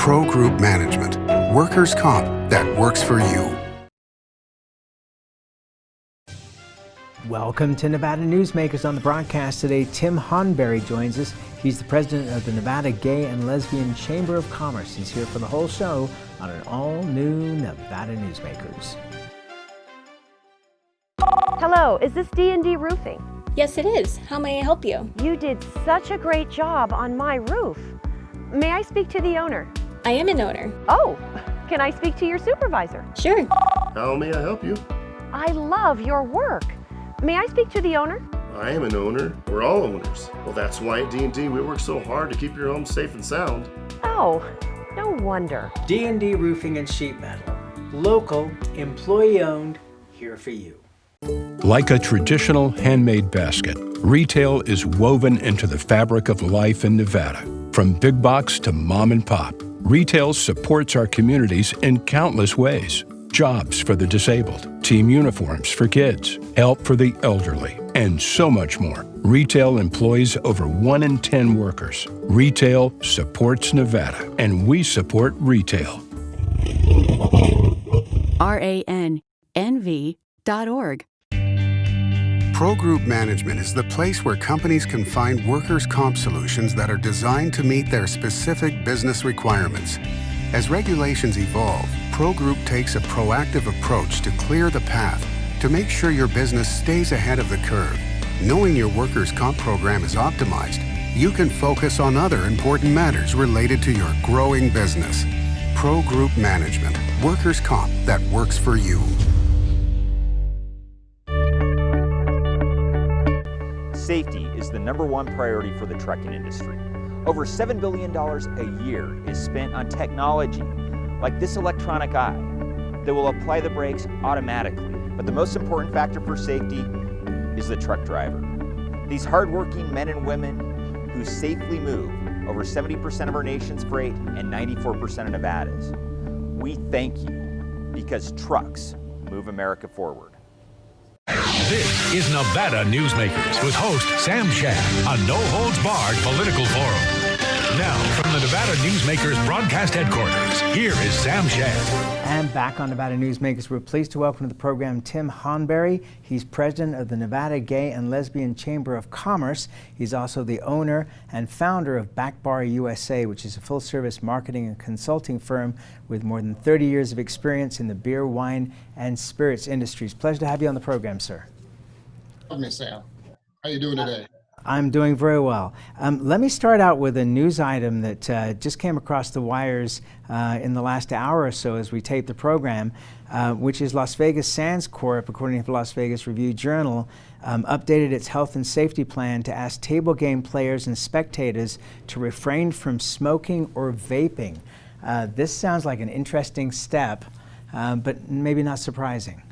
Pro Group Management, workers' comp that works for you. Welcome to Nevada Newsmakers. On the broadcast today, Tim Haughinberry joins us. He's the president of the Nevada Gay and Lesbian Chamber of Commerce. He's here for the whole show on an all-new Nevada Newsmakers. Hello, is this D&D Roofing? Yes, it is. How may I help you? You did such a great job on my roof. May I speak to the owner? I am an owner. Oh, can I speak to your supervisor? Sure. How may I help you? I love your work. May I speak to the owner? I am an owner. We're all owners. Well, that's why at D&D we work so hard to keep your home safe and sound. Oh, no wonder. D&D Roofing and Sheet Metal. Local, employee-owned, here for you. Like a traditional handmade basket, retail is woven into the fabric of life in Nevada. From big box to mom and pop, retail supports our communities in countless ways. Jobs for the disabled, team uniforms for kids, help for the elderly, and so much more. Retail employs over 1 in 10 workers. Retail supports Nevada, and we support retail. RANNV.org. Pro Group Management is the place where companies can find workers' comp solutions that are designed to meet their specific business requirements. As regulations evolve, Pro Group takes a proactive approach to clear the path to make sure your business stays ahead of the curve. Knowing your workers' comp program is optimized, you can focus on other important matters related to your growing business. Pro Group Management, workers' comp that works for you. Safety is the #1 priority for the trucking industry. Over $7 billion a year is spent on technology like this electronic eye that will apply the brakes automatically. But the most important factor for safety is the truck driver. These hardworking men and women who safely move over 70% of our nation's freight and 94% of Nevada's. We thank you because trucks move America forward. This is Nevada Newsmakers with host Sam Shad on No Holds Barred Political Forum. Now, from the Nevada Newsmakers broadcast headquarters, here is Sam Shad. And back on Nevada Newsmakers, we're pleased to welcome to the program Tim Haughinberry. He's president of the Nevada Gay and Lesbian Chamber of Commerce. He's also the owner and founder of Back Bar USA, which is a full-service marketing and consulting firm with more than 30 years of experience in the beer, wine, and spirits industries. Pleasure to have you on the program, sir. Hello, Miss Sam. How you doing today? I'm doing very well. Let me start out with a news item that just came across the wires in the last hour or so as we tape the program, which is Las Vegas Sands Corp., according to the Las Vegas Review-Journal, updated its health and safety plan to ask table game players and spectators to refrain from smoking or vaping. This sounds like an interesting step, but maybe not surprising.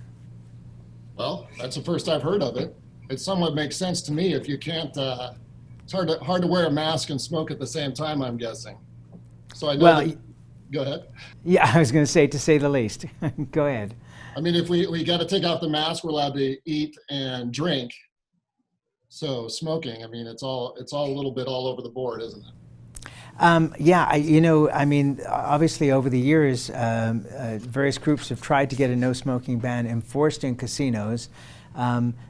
Well, that's the first I've heard of it. It somewhat makes sense to me if you can't, it's hard to wear a mask and smoke at the same time, I'm guessing. So I know go ahead. Yeah, I was going to say the least. Go ahead. I mean, if we got to take off the mask, we're allowed to eat and drink. So smoking, I mean, it's all a little bit all over the board, isn't it? Yeah, I mean, obviously over the years, various groups have tried to get a no smoking ban enforced in casinos.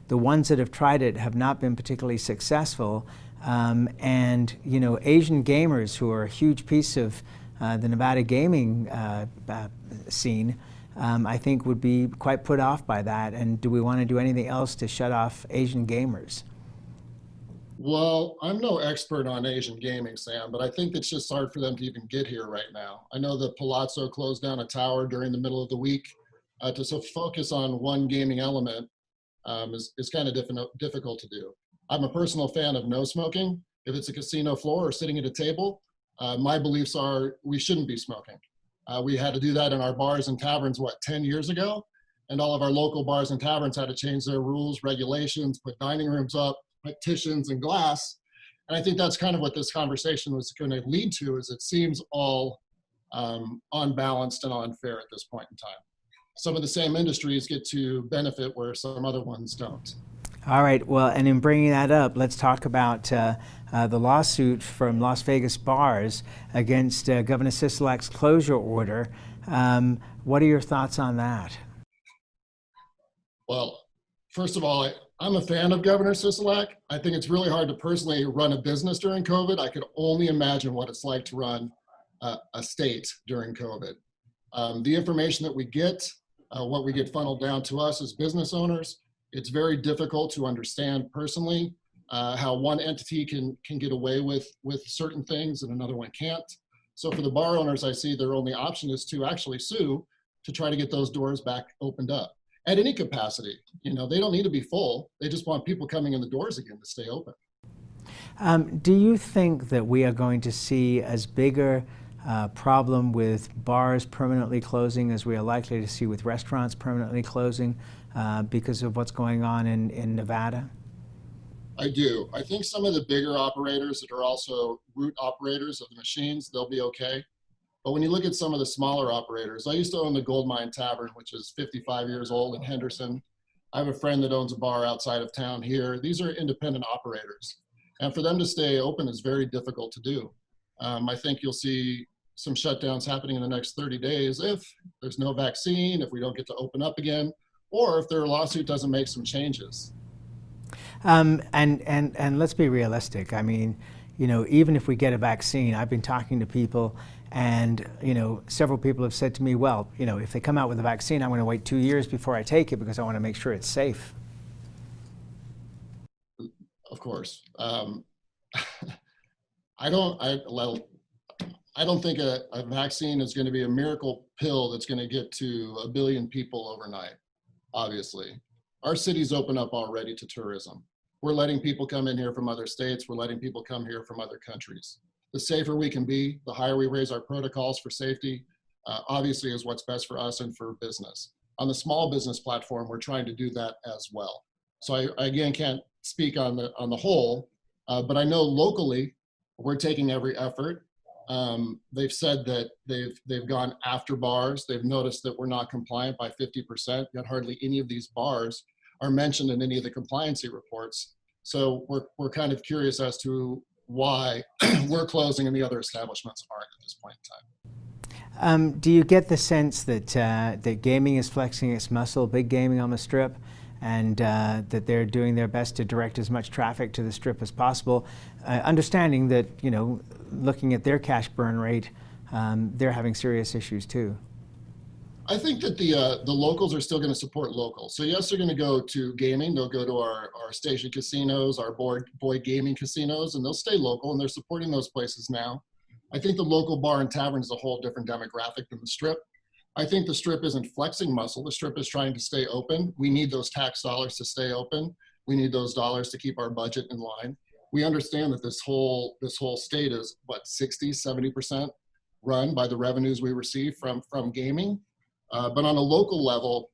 The ones that have tried it have not been particularly successful. And, Asian gamers, who are a huge piece of the Nevada gaming scene, I think would be quite put off by that. And do we want to do anything else to shut off Asian gamers? Well, I'm no expert on Asian gaming, Sam, but I think it's just hard for them to even get here right now. I know that Palazzo closed down a tower during the middle of the week to focus on one gaming element. Is kind of difficult to do. I'm a personal fan of no smoking. If it's a casino floor or sitting at a table, my beliefs are we shouldn't be smoking. We had to do that in our bars and taverns, 10 years ago? And all of our local bars and taverns had to change their rules, regulations, put dining rooms up, partitions and glass. And I think that's kind of what this conversation was going to lead to, is it seems all unbalanced and unfair at this point in time. Some of the same industries get to benefit where some other ones don't. All right, well, and in bringing that up, let's talk about the lawsuit from Las Vegas bars against Governor Sisolak's closure order. What are your thoughts on that? Well, first of all, I'm a fan of Governor Sisolak. I think it's really hard to personally run a business during COVID. I could only imagine what it's like to run a state during COVID. The information that we get, what we get funneled down to us as business owners, it's very difficult to understand personally how one entity can get away with certain things and another one can't. So for the bar owners, I see their only option is to actually sue to try to get those doors back opened up at any capacity. You know, they don't need to be full. They just want people coming in the doors again to stay open. Do you think that we are going to see as bigger problem with bars permanently closing as we are likely to see with restaurants permanently closing because of what's going on in Nevada? I do. I think some of the bigger operators that are also route operators of the machines, they'll be okay. But when you look at some of the smaller operators, I used to own the Gold Mine Tavern, which is 55 years old in Henderson. I have a friend that owns a bar outside of town here. These are independent operators. And for them to stay open is very difficult to do. I think you'll see some shutdowns happening in the next 30 days if there's no vaccine, if we don't get to open up again, or if their lawsuit doesn't make some changes. And let's be realistic. I mean, you know, even if we get a vaccine, I've been talking to people and, you know, several people have said to me, well, you know, if they come out with a vaccine, I'm going to wait 2 years before I take it because I want to make sure it's safe. Of course. I don't think a vaccine is going to be a miracle pill that's going to get to 1 billion people overnight, obviously. Our cities open up already to tourism. We're letting people come in here from other states. We're letting people come here from other countries. The safer we can be, the higher we raise our protocols for safety, obviously is what's best for us and for business. On the small business platform, we're trying to do that as well. So I again can't speak on the whole, but I know locally we're taking every effort. They've said that they've gone after bars. They've noticed that we're not compliant by 50%, yet hardly any of these bars are mentioned in any of the compliancy reports. So we're kind of curious as to why we're closing and the other establishments aren't at this point in time. Do you get the sense that that gaming is flexing its muscle, big gaming on the Strip, and that they're doing their best to direct as much traffic to the Strip as possible, understanding that, you know, looking at their cash burn rate, they're having serious issues too? I think that the locals are still going to support locals. So yes, they're going to go to gaming. They'll go to our station casinos, our boy gaming casinos, and they'll stay local, and they're supporting those places now. I think the local bar and tavern is a whole different demographic than the Strip. I think the Strip isn't flexing muscle. The Strip is trying to stay open. We need those tax dollars to stay open. We need those dollars to keep our budget in line. We understand that this whole state is, what, 60, 70% run by the revenues we receive from gaming. But on a local level,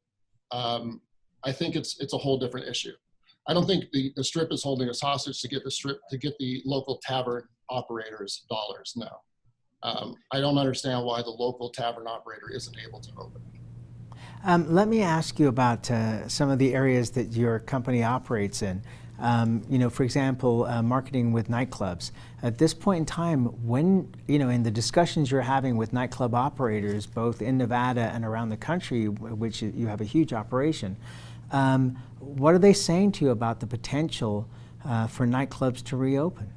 I think it's a whole different issue. I don't think the Strip is holding us hostage to get the local tavern operators dollars. No, I don't understand why the local tavern operator isn't able to open. Let me ask you about some of the areas that your company operates in. You know, for example, marketing with nightclubs. At this point in time, when, you know, in the discussions you're having with nightclub operators, both in Nevada and around the country, which you have a huge operation, what are they saying to you about the potential for nightclubs to reopen?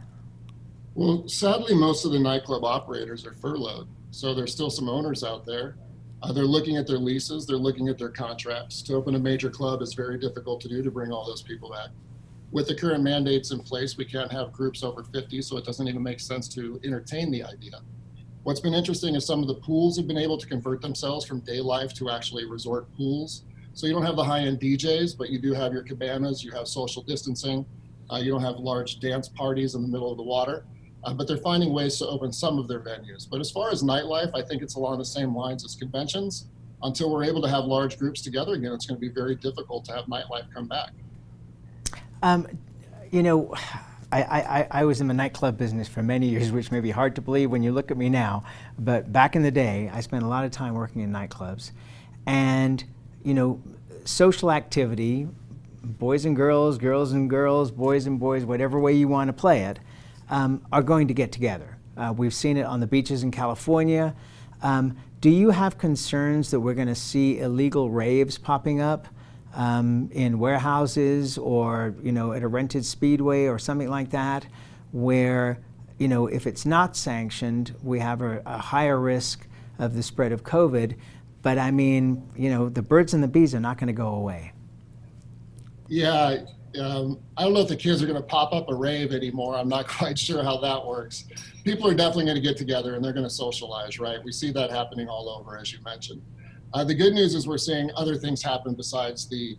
Well, sadly, most of the nightclub operators are furloughed. So there's still some owners out there. They're looking at their leases, they're looking at their contracts. To open a major club is very difficult to do, to bring all those people back. With the current mandates in place, we can't have groups over 50, so it doesn't even make sense to entertain the idea. What's been interesting is some of the pools have been able to convert themselves from day life to actually resort pools. So you don't have the high-end DJs, but you do have your cabanas, you have social distancing, you don't have large dance parties in the middle of the water, but they're finding ways to open some of their venues. But as far as nightlife, I think it's along the same lines as conventions. Until we're able to have large groups together again, it's going to be very difficult to have nightlife come back. You know, I was in the nightclub business for many years, which may be hard to believe when you look at me now, but back in the day, I spent a lot of time working in nightclubs. And, you know, social activity, boys and girls, girls and girls, boys and boys, whatever way you want to play it, are going to get together. We've seen it on the beaches in California. Do you have concerns that we're going to see illegal raves popping up in warehouses or, at a rented speedway or something like that, where, if it's not sanctioned, we have a higher risk of the spread of COVID? But I mean, the birds and the bees are not going to go away. Yeah, I don't know if the kids are going to pop up a rave anymore. I'm not quite sure how that works. People are definitely going to get together and they're going to socialize, right? We see that happening all over, as you mentioned. The good news is we're seeing other things happen besides the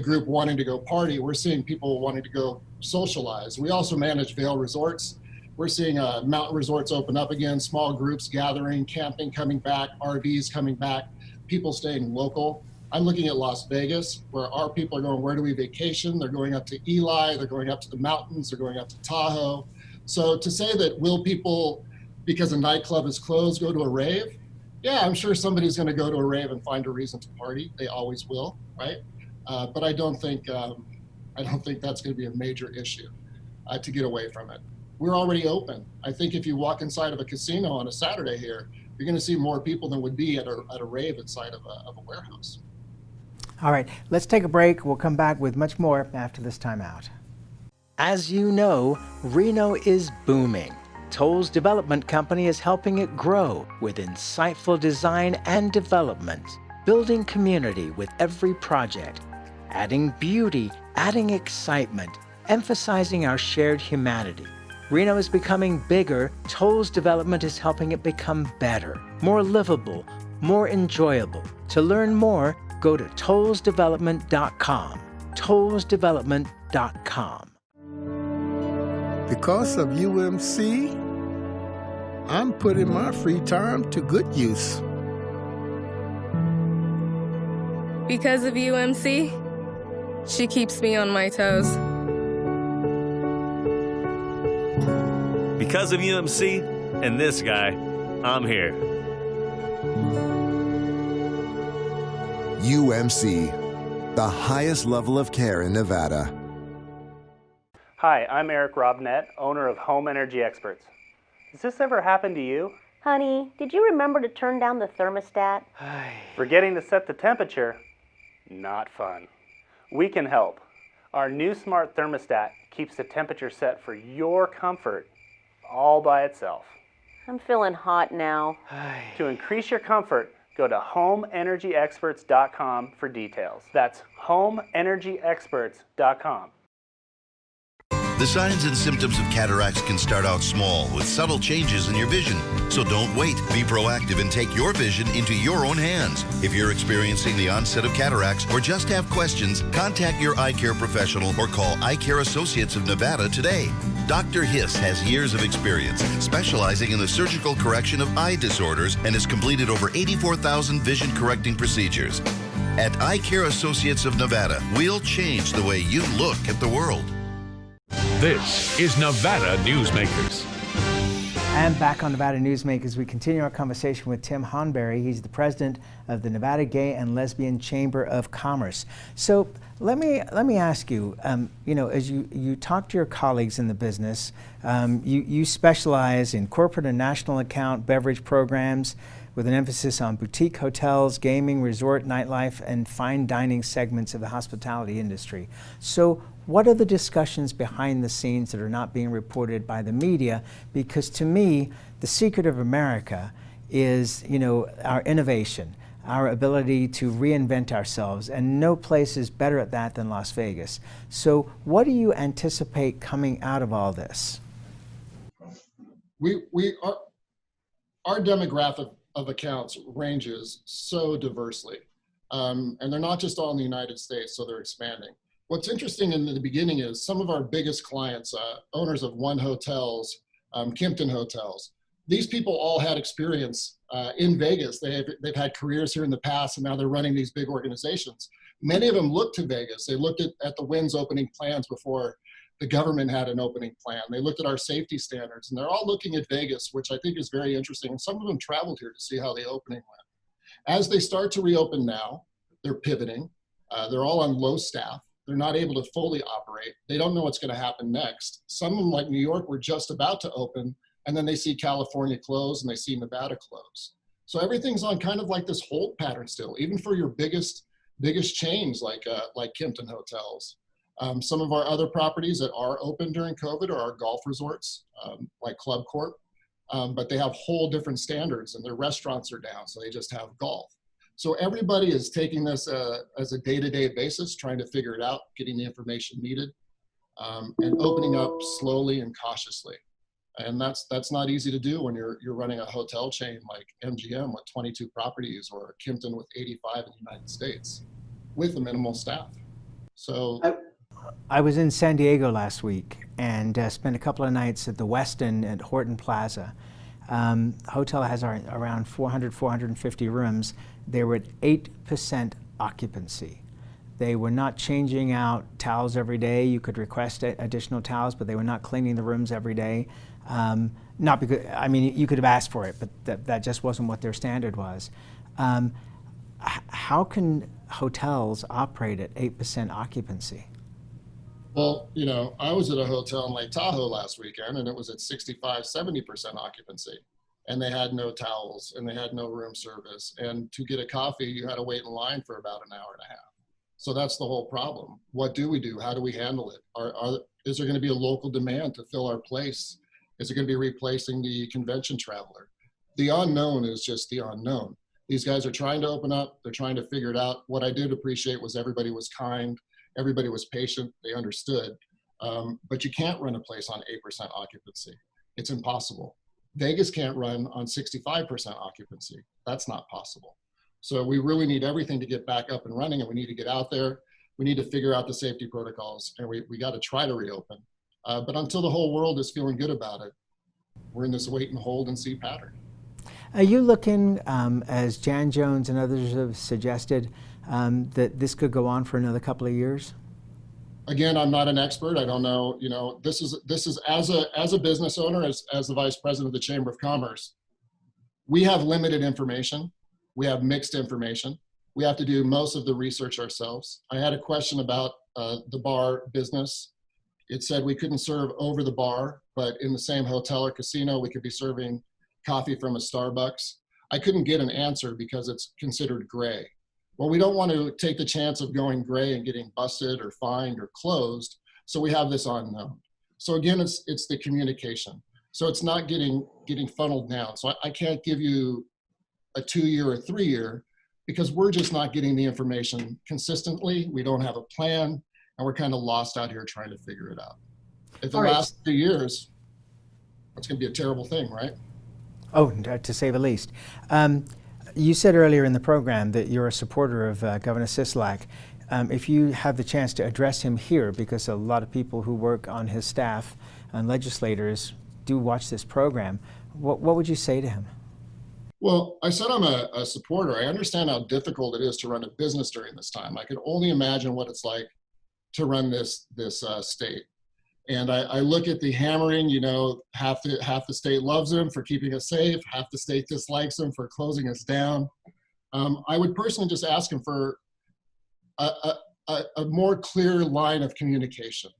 group wanting to go party. We're seeing people wanting to go socialize. We also manage Vail Resorts. We're seeing mountain resorts open up again, small groups gathering, camping coming back, RVs coming back, people staying local. I'm looking at Las Vegas, where our people are going, where do we vacation? They're going up to Eli, they're going up to the mountains, they're going up to Tahoe. So to say that will people, because a nightclub is closed, go to a rave? Yeah, I'm sure somebody's going to go to a rave and find a reason to party. They always will, right? But I don't think that's going to be a major issue to get away from it. We're already open. I think if you walk inside of a casino on a Saturday here, you're going to see more people than would be at a rave inside of a warehouse. All right, let's take a break. We'll come back with much more after this timeout. As you know, Reno is booming. Toll's development company is helping it grow with insightful design and development, building community with every project, adding beauty, adding excitement, emphasizing our shared humanity. Reno is becoming bigger. Toll's development is helping it become better, more livable, more enjoyable. To learn more, go to tollsdevelopment.com. tollsdevelopment.com. Because of UMC, I'm putting my free time to good use. Because of UMC, she keeps me on my toes. Because of UMC and this guy, I'm here. UMC, the highest level of care in Nevada. Hi, I'm Eric Robnett, owner of Home Energy Experts. Has this ever happened to you? Honey, did you remember to turn down the thermostat? Forgetting to set the temperature? Not fun. We can help. Our new smart thermostat keeps the temperature set for your comfort all by itself. I'm feeling hot now. To increase your comfort, go to homeenergyexperts.com for details. That's homeenergyexperts.com. The signs and symptoms of cataracts can start out small with subtle changes in your vision. So don't wait. Be proactive and take your vision into your own hands. If you're experiencing the onset of cataracts or just have questions, contact your eye care professional or call Eye Care Associates of Nevada today. Dr. Hiss has years of experience specializing in the surgical correction of eye disorders and has completed over 84,000 vision correcting procedures. At Eye Care Associates of Nevada, we'll change the way you look at the world. This is Nevada Newsmakers. And back on Nevada Newsmakers, we continue our conversation with Tim Haughinberry. He's the president of the Nevada Gay and Lesbian Chamber of Commerce. So let me ask you, as you talk to your colleagues in the business, you specialize in corporate and national account beverage programs with an emphasis on boutique hotels, gaming, resort, nightlife, and fine dining segments of the hospitality industry. So what are the discussions behind the scenes that are not being reported by the media? Because to me, the secret of America is, our innovation, our ability to reinvent ourselves, and no place is better at that than Las Vegas. So what do you anticipate coming out of all this? Our demographic of accounts ranges so diversely, and they're not just all in the United States, so they're expanding. What's interesting in the beginning is some of our biggest clients, owners of One Hotels, Kimpton Hotels, these people all had experience in Vegas. They've had careers here in the past, and now they're running these big organizations. Many of them looked to Vegas. They looked at the Wynn's opening plans before the government had an opening plan. They looked at our safety standards, and they're all looking at Vegas, which I think is very interesting. And some of them traveled here to see how the opening went. As they start to reopen now, they're pivoting. They're all on low staff. They're not able to fully operate. They don't know what's going to happen next. Some of them, like New York, were just about to open, and then they see California close and they see Nevada close. So everything's on kind of like this hold pattern still, even for your biggest chains like Kimpton Hotels. Some of our other properties that are open during COVID are our golf resorts, like Club Corp, but they have whole different standards, and their restaurants are down, so they just have golf. So everybody is taking this as a day-to-day basis, trying to figure it out, getting the information needed, and opening up slowly and cautiously. And that's not easy to do when you're running a hotel chain like MGM with 22 properties, or Kimpton with 85 in the United States with a minimal staff. So I was in San Diego last week and spent a couple of nights at the Westin at Horton Plaza. Hotel has around 450 rooms. They were at 8% occupancy. They were not changing out towels every day. You could request additional towels, but they were not cleaning the rooms every day. Not because, I mean, you could have asked for it, but that just wasn't what their standard was. How can hotels operate at 8% occupancy? Well, you know, I was at a hotel in Lake Tahoe last weekend, and it was at 65, 70% occupancy. And they had no towels, and they had no room service. And to get a coffee, you had to wait in line for about an hour and a half. So that's the whole problem. What do we do? How do we handle it? Is there going to be a local demand to fill our place? Is it going to be replacing the convention traveler? The unknown is just the unknown. These guys are trying to open up. They're trying to figure it out. What I did appreciate was everybody was kind. Everybody was patient. They understood. But you can't run a place on 8% occupancy. It's impossible. Vegas can't run on 65% occupancy. That's not possible. So we really need everything to get back up and running, and we need to get out there. We need to figure out the safety protocols, and we got to try to reopen. But until the whole world is feeling good about it, we're in this wait and hold and see pattern. Are you looking, as Jan Jones and others have suggested, that this could go on for another couple of years? Again, I'm not an expert. I don't know. You know, this is as a business owner, as the vice president of the Chamber of Commerce, we have limited information. We have mixed information. We have to do most of the research ourselves. I had a question about the bar business. It said we couldn't serve over the bar, but in the same hotel or casino, we could be serving coffee from a Starbucks. I couldn't get an answer because it's considered gray. Well, we don't want to take the chance of going gray and getting busted or fined or closed. So we have this unknown. So again, it's the communication. So it's not getting funneled down. So I can't give you a 2-year or 3-year because we're just not getting the information consistently. We don't have a plan, and we're kind of lost out here trying to figure it out. If it lasts 2 years, it's going to be a terrible thing, right? Oh, to say the least. You said earlier in the program that you're a supporter of Governor Sisolak. If you have the chance to address him here, because a lot of people who work on his staff and legislators do watch this program, what would you say to him? Well, I said I'm a supporter. I understand how difficult it is to run a business during this time. I can only imagine what it's like to run this state. And I look at the hammering, you know, half the state loves him for keeping us safe, half the state dislikes him for closing us down. I would personally just ask him for a more clear line of communication.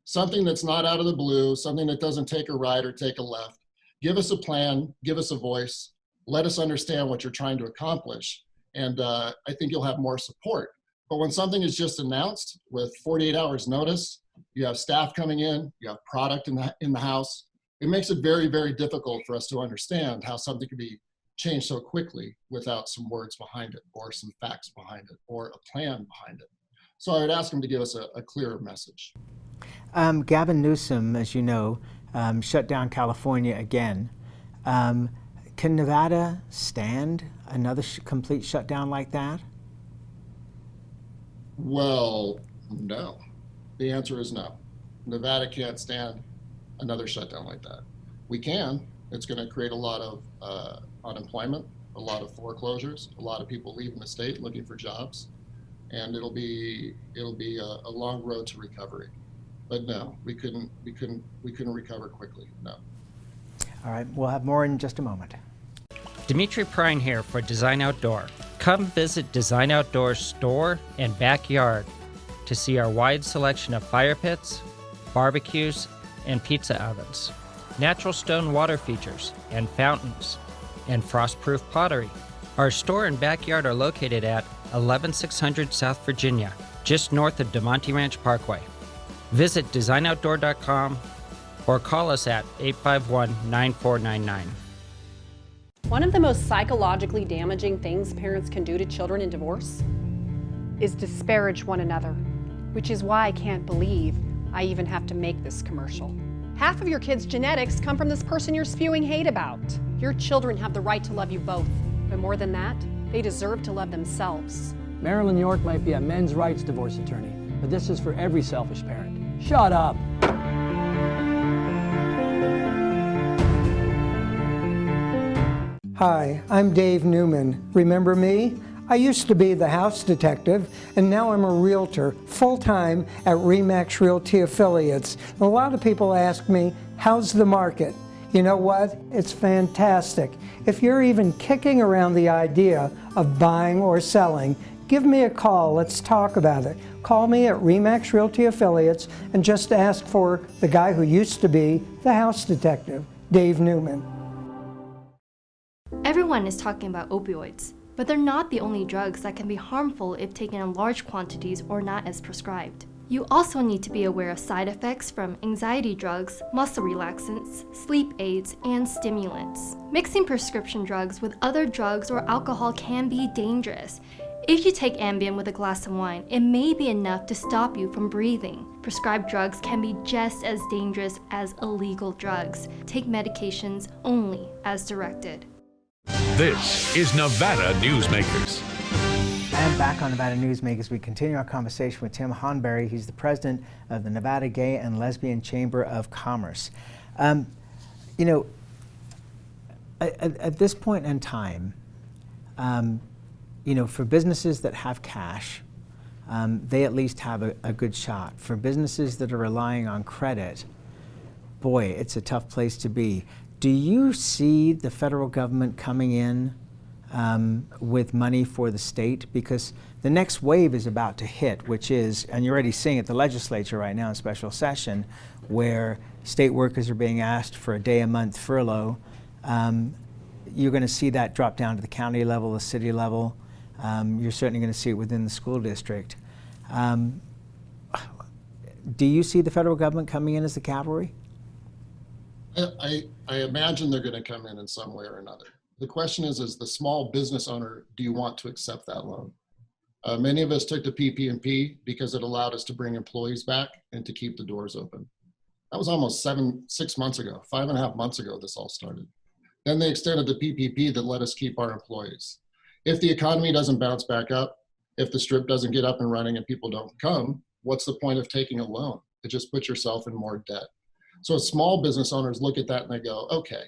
Something that's not out of the blue, something that doesn't take a right or take a left. Give us a plan, give us a voice, let us understand what you're trying to accomplish. And I think you'll have more support. But when something is just announced with 48 hours notice, you have staff coming in, you have product in the house, it makes it very, very difficult for us to understand how something can be changed so quickly without some words behind it or some facts behind it or a plan behind it. So I would ask him to give us a clearer message. Gavin Newsom, as you know, shut down California again. Can Nevada stand another complete shutdown like that? Well, no. The answer is no. Nevada can't stand another shutdown like that. We can. It's going to create a lot of unemployment, a lot of foreclosures, a lot of people leaving the state looking for jobs, and it'll be a long road to recovery. But no, we couldn't recover quickly. No. All right, we'll have more in just a moment. Dimitri Prine here for Design Outdoor. Come visit Design Outdoor's store and backyard. to see our wide selection of fire pits, barbecues, and pizza ovens, natural stone water features and fountains, and frost-proof pottery. Our store and backyard are located at 11600 South Virginia, just north of DeMonte Ranch Parkway. Visit designoutdoor.com or call us at 851-9499. One of the most psychologically damaging things parents can do to children in divorce is disparage one another. which is why I can't believe I even have to make this commercial. Half of your kids' genetics come from this person you're spewing hate about. Your children have the right to love you both, but more than that, they deserve to love themselves. Marilyn York might be a men's rights divorce attorney, but this is for every selfish parent. Shut up! Hi, I'm Dave Newman. Remember me? I used to be the house detective, and now I'm a realtor, full-time at RE/MAX Realty Affiliates. A lot of people ask me, how's the market? You know what? It's fantastic. If you're even kicking around the idea of buying or selling, give me a call. Let's talk about it. Call me at RE/MAX Realty Affiliates and just ask for the guy who used to be the house detective, Dave Newman. Everyone is talking about opioids, but they're not the only drugs that can be harmful if taken in large quantities or not as prescribed. You also need to be aware of side effects from anxiety drugs, muscle relaxants, sleep aids, and stimulants. Mixing prescription drugs with other drugs or alcohol can be dangerous. If you take Ambien with a glass of wine, it may be enough to stop you from breathing. Prescribed drugs can be just as dangerous as illegal drugs. Take medications only as directed. This is Nevada Newsmakers. And back on Nevada Newsmakers, we continue our conversation with Tim Haughinberry. He's the president of the Nevada Gay and Lesbian Chamber of Commerce. You know, at this point in time, you know, for businesses that have cash, they at least have a good shot. For businesses that are relying on credit, boy, it's a tough place to be. Do you see the federal government coming in with money for the state? Because the next wave is about to hit, which is, and you're already seeing it, the legislature right now in special session, where state workers are being asked for a day-a-month furlough. You're going to see that drop down to the county level, the city level. You're certainly going to see it within the school district. Do you see the federal government coming in as the cavalry? I imagine they're going to come in some way or another. The question is, as the small business owner, do you want to accept that loan? Many of us took the PPP because it allowed us to bring employees back and to keep the doors open. That was almost 6 months ago, 5.5 months ago, this all started. Then they extended the PPP that let us keep our employees. If the economy doesn't bounce back up, if the strip doesn't get up and running and people don't come, what's the point of taking a loan? It just puts yourself in more debt. So small business owners look at that and they go, okay,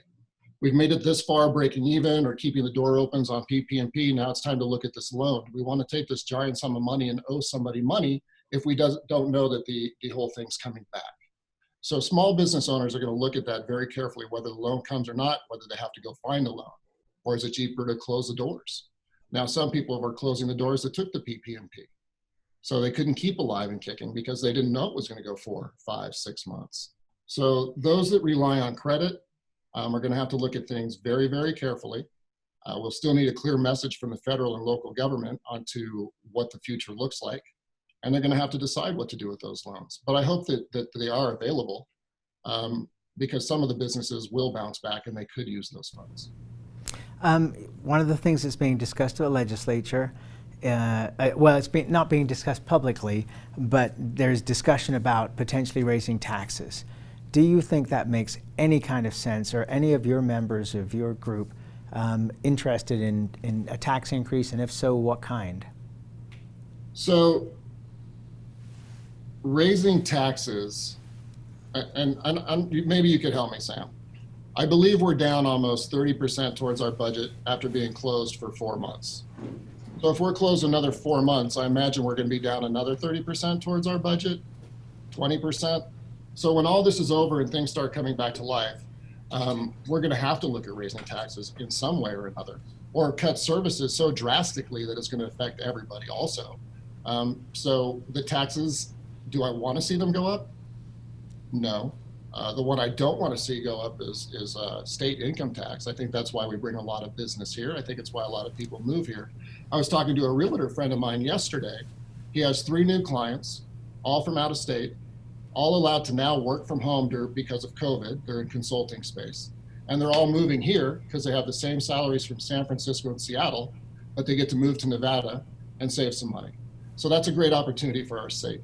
we've made it this far breaking even or keeping the door opens on PPP. Now it's time to look at this loan. We want to take this giant sum of money and owe somebody money if we don't know that the whole thing's coming back. So small business owners are going to look at that very carefully, whether the loan comes or not, whether they have to go find a loan, or is it cheaper to close the doors? Now, some people were closing the doors that took the PPP. So they couldn't keep alive and kicking because they didn't know it was going to go 4, 5, 6 months. So those that rely on credit are going to have to look at things very, very carefully. We'll still need a clear message from the federal and local government onto what the future looks like. And they're going to have to decide what to do with those loans. But I hope that they are available because some of the businesses will bounce back and they could use those funds. One of the things that's being discussed at the legislature, well, it's not being discussed publicly, but there's discussion about potentially raising taxes. Do you think that makes any kind of sense, or any of your members of your group interested in a tax increase, and if so, what kind? So raising taxes, and maybe you could help me, Sam. I believe we're down almost 30% towards our budget after being closed for 4 months. So if we're closed another 4 months, I imagine we're going to be down another 30% towards our budget, 20%. So when all this is over and things start coming back to life, we're going to have to look at raising taxes in some way or another, or cut services so drastically that it's going to affect everybody also. So the taxes, do I want to see them go up? No. The one I don't want to see go up is state income tax. I think that's why we bring a lot of business here. I think it's why a lot of people move here. I was talking to a realtor friend of mine yesterday. He has 3 new clients, all from out of state, all allowed to now work from home because of COVID. They're in consulting space. And they're all moving here because they have the same salaries from San Francisco and Seattle, but they get to move to Nevada and save some money. So that's a great opportunity for our state.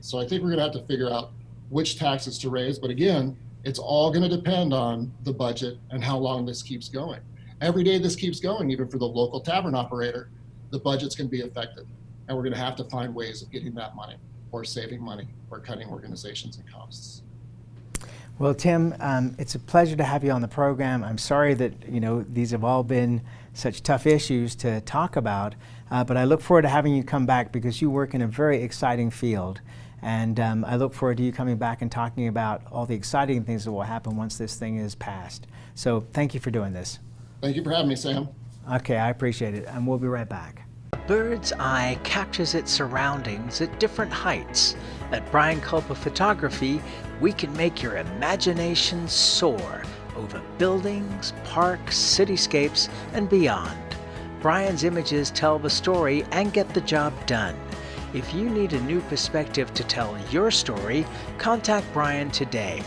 So I think we're going to have to figure out which taxes to raise. But again, it's all going to depend on the budget and how long this keeps going. Every day this keeps going, even for the local tavern operator, the budget's going to be affected. And we're going to have to find ways of getting that money, or saving money, or cutting organizations and costs. Well, Tim, it's a pleasure to have you on the program. I'm sorry that these have all been such tough issues to talk about, but I look forward to having you come back because you work in a very exciting field. And I look forward to you coming back and talking about all the exciting things that will happen once this thing is passed. So thank you for doing this. Thank you for having me, Sam. Okay, I appreciate it, and we'll be right back. A bird's eye captures its surroundings at different heights. At Brian Culpa Photography, we can make your imagination soar over buildings, parks, cityscapes, and beyond. Brian's images tell the story and get the job done. If you need a new perspective to tell your story, contact Brian today.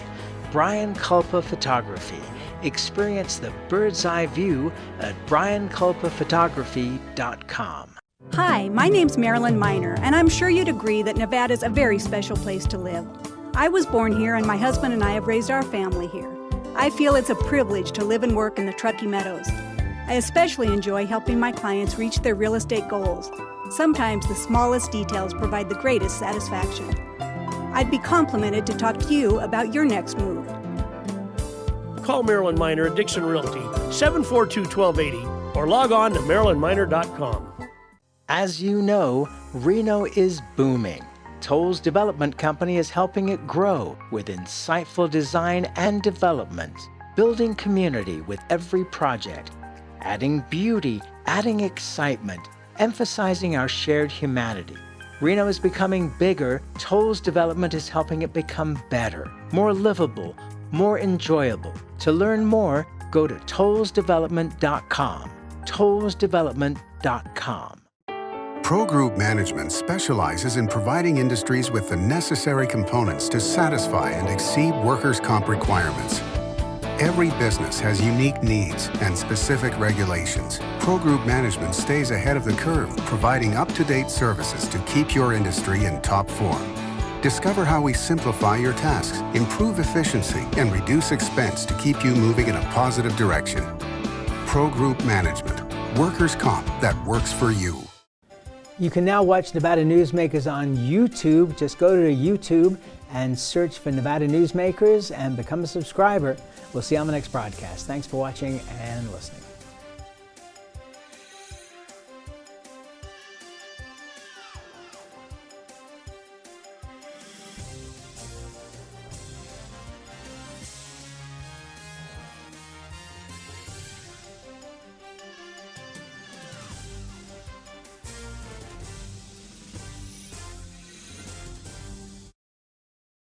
Brian Culpa Photography. Experience the bird's eye view at brianculpaphotography.com. Hi, my name's Marilyn Miner, and I'm sure you'd agree that Nevada's a very special place to live. I was born here, and my husband and I have raised our family here. I feel it's a privilege to live and work in the Truckee Meadows. I especially enjoy helping my clients reach their real estate goals. Sometimes the smallest details provide the greatest satisfaction. I'd be complimented to talk to you about your next move. Call Marilyn Miner at Dixon Realty, 742-1280, or log on to marilynminer.com. As you know, Reno is booming. Toll's Development Company is helping it grow with insightful design and development, building community with every project, adding beauty, adding excitement, emphasizing our shared humanity. Reno is becoming bigger. Toll's Development is helping it become better, more livable, more enjoyable. To learn more, go to tollsdevelopment.com. tollsdevelopment.com. Pro Group Management specializes in providing industries with the necessary components to satisfy and exceed workers' comp requirements. Every business has unique needs and specific regulations. Pro Group Management stays ahead of the curve, providing up-to-date services to keep your industry in top form. Discover how we simplify your tasks, improve efficiency, and reduce expense to keep you moving in a positive direction. Pro Group Management. Workers' comp that works for you. You can now watch Nevada Newsmakers on YouTube. Just go to YouTube and search for Nevada Newsmakers and become a subscriber. We'll see you on the next broadcast. Thanks for watching and listening.